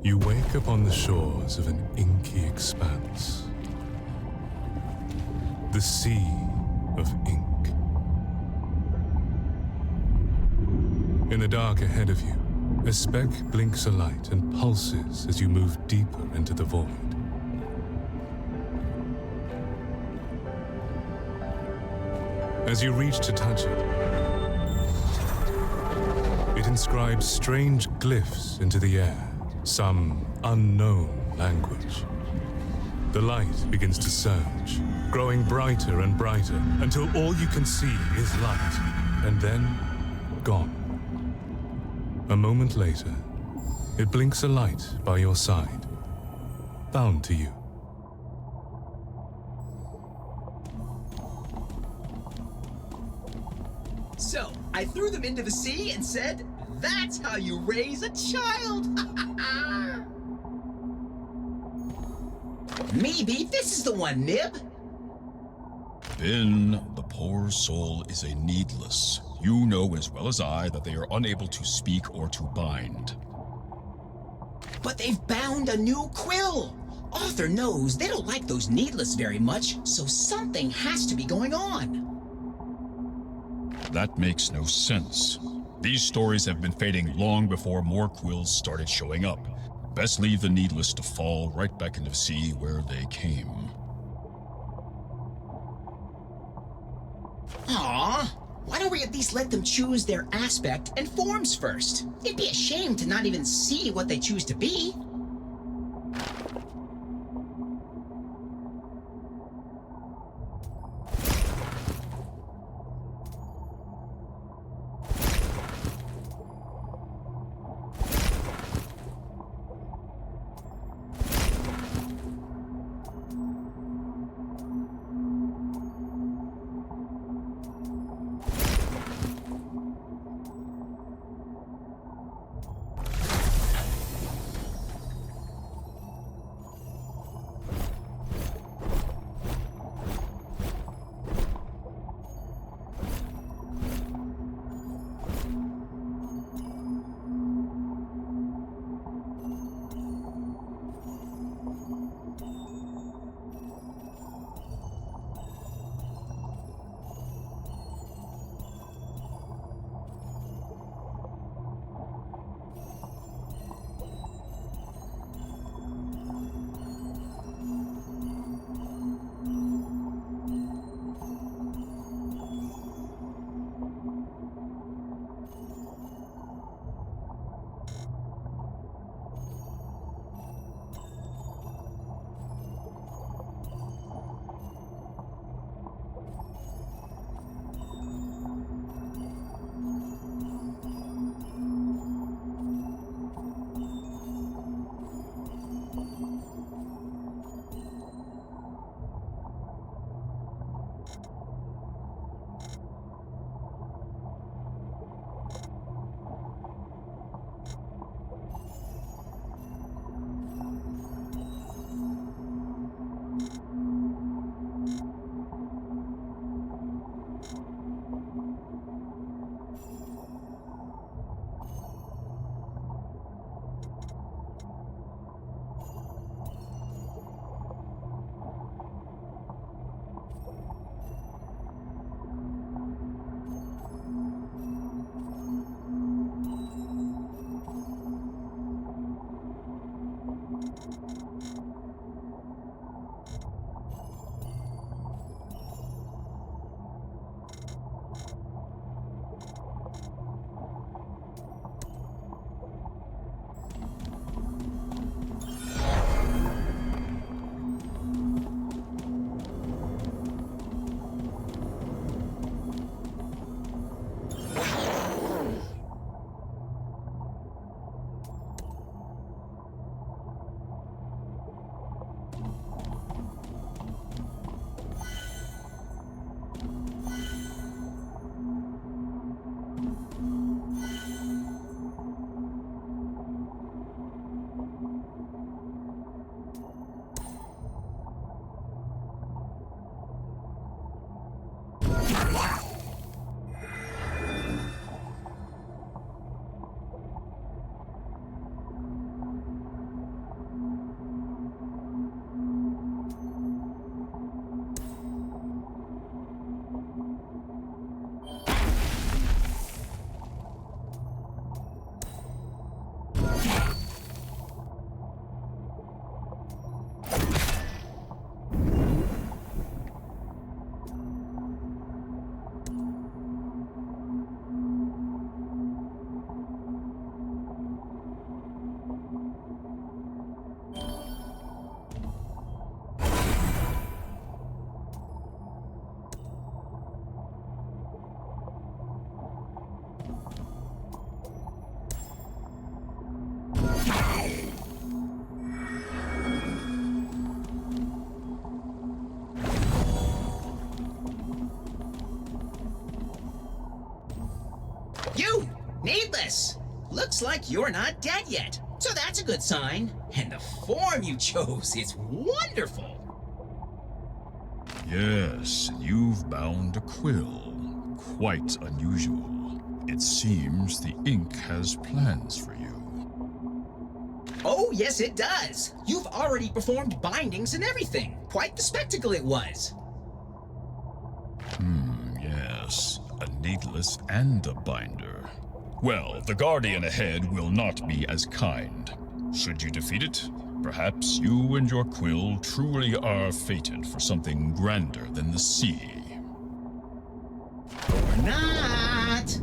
You wake upon the shores of an inky expanse. The sea of ink. In the dark ahead of you, a speck blinks a light and pulses as you move deeper into the void. As you reach to touch it, it inscribes strange glyphs into the air, some unknown language. The light begins to surge, growing brighter and brighter until all you can see is light, and then gone. A moment later, it blinks a light by your side, bound to you. So, I threw them into the sea and said, "That's how you raise a child!" Maybe this is the one, Nib. Then the poor soul is a needless. You know as well as I that they are unable to speak or to bind. But they've bound a new quill. Author knows they don't like those needless very much, so something has to be going on. That makes no sense. These stories have been fading long before more quills started showing up. Best leave the needless to fall right back into the sea where they came. Aww. Why don't we at least let them choose their aspect and forms first? It'd be a shame to not even see what they choose to be. Looks like you're not dead yet, so that's a good sign. And the form you chose is wonderful. Yes, you've bound a quill. Quite unusual. It seems the ink has plans for you. Oh, yes, it does. You've already performed bindings and everything. Quite the spectacle it was. Yes, a needless and a binder. Well, the Guardian ahead will not be as kind. Should you defeat it, perhaps you and your quill truly are fated for something grander than the sea. Or not.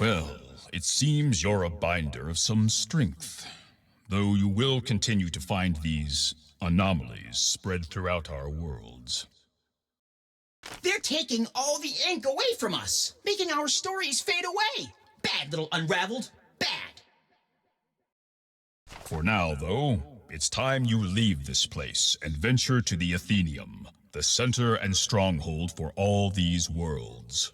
Well, it seems you're a binder of some strength. Though you will continue to find these anomalies spread throughout our worlds. They're taking all the ink away from us, making our stories fade away. Bad little unraveled. Bad. For now, though, it's time you leave this place and venture to the Athenium, the center and stronghold for all these worlds.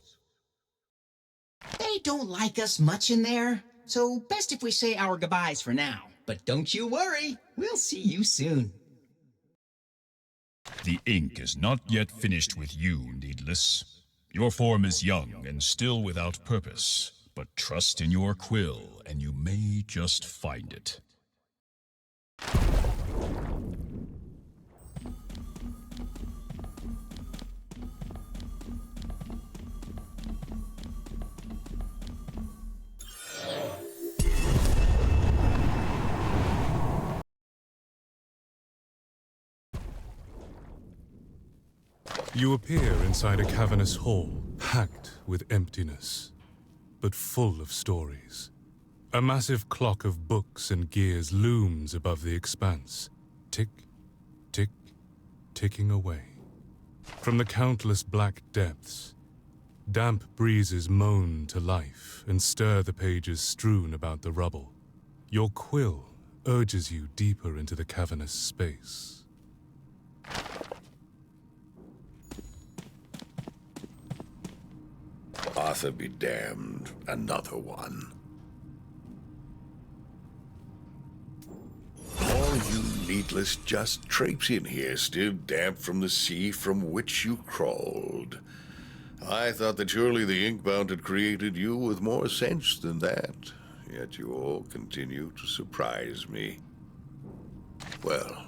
They don't like us much in there, so best if we say our goodbyes for now. But don't you worry, we'll see you soon. The ink is not yet finished with you, Needless. Your form is young and still without purpose, but trust in your quill and you may just find it. You appear inside a cavernous hall, packed with emptiness, but full of stories. A massive clock of books and gears looms above the expanse, tick, tick, ticking away. From the countless black depths, damp breezes moan to life and stir the pages strewn about the rubble. Your quill urges you deeper into the cavernous space. Arthur be damned, another one. All you needless just traipse in here, still damp from the sea from which you crawled. I thought that surely the Inkbound had created you with more sense than that, yet you all continue to surprise me. Well,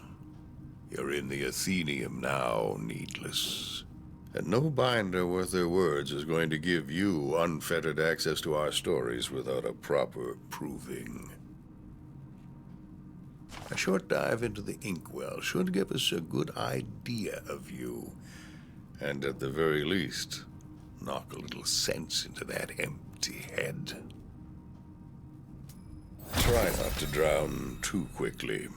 you're in the Athenium now, needless. And no binder worth their words is going to give you unfettered access to our stories without a proper proving. A short dive into the inkwell should give us a good idea of you. And at the very least, knock a little sense into that empty head. Try not to drown too quickly.